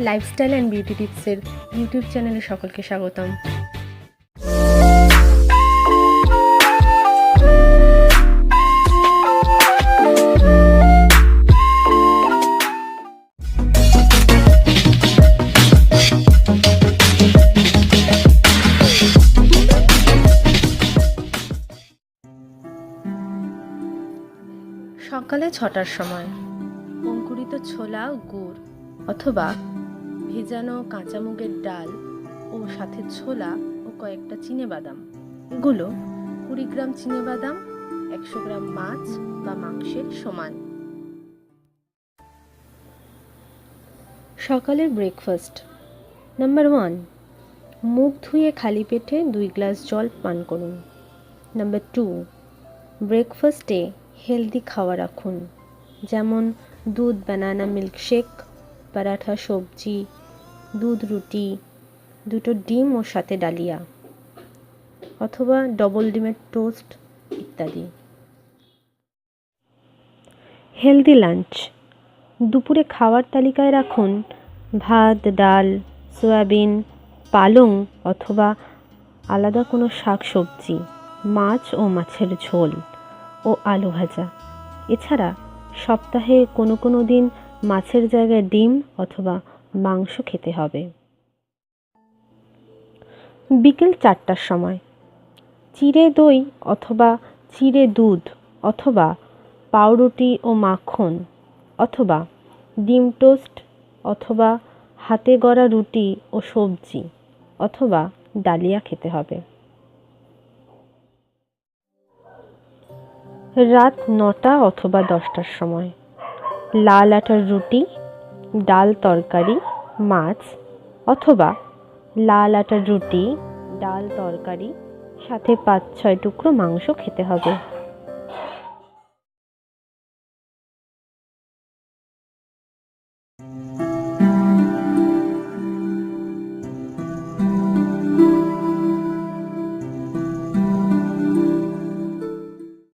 Lifestyle and beauty টিপসের YouTube চ্যানেলে সকলকে স্বাগতম। সকালে 6টার সময় অঙ্কুরিত ছোলা গুড় অথবা ভেজানো কাঁচা মুগের ডাল ও সাথে ছোলা ও কয়েকটা চিনেবাদাম, এগুলো 20 গ্রাম চিনেবাদাম 100 গ্রাম মাছ বা মাংসের সমান। সকালের ব্রেকফাস্ট। নাম্বার 1, মুখ ধুয়ে খালি পেটে 2 গ্লাস জল পান করুন। নাম্বার 2, ব্রেকফাস্টে হেলদি খাওয়া রাখুন, যেমন দুধ বানানা মিল্কশেক, পরাঠা সবজি, দুধ রুটি, 2টো ডিম ও সাথে ডালিয়া অথবা ডবল ডিমের টোস্ট ইত্যাদি। Healthy lunch. দুপুরে খাওয়ার তালিকায় রাখুন ভাত, ডাল, সয়াবিন, পালং অথবা আলাদা কোনো শাক সবজি, মাছ ও মাছের ঝোল ও আলু ভাজা। এছাড়া সপ্তাহে কোনো দিন মাছের জায়গায় ডিম অথবা মাংস খেতে হবে। বিকেল 4টার সময় চিড়ে দই অথবা চিড়ে দুধ অথবা পাউরুটি ও মাখন অথবা ডিম টোস্ট অথবা হাতে গড়া রুটি ও সবজি অথবা ডালিয়া খেতে হবে। রাত 9টা অথবা 10টার সময় লাল আটার রুটি, ডাল তরকারি, মাছ অথবা লাল আটার রুটি, ডাল তরকারি সাথে 5-6 টুকরো মাংস খেতে হবে।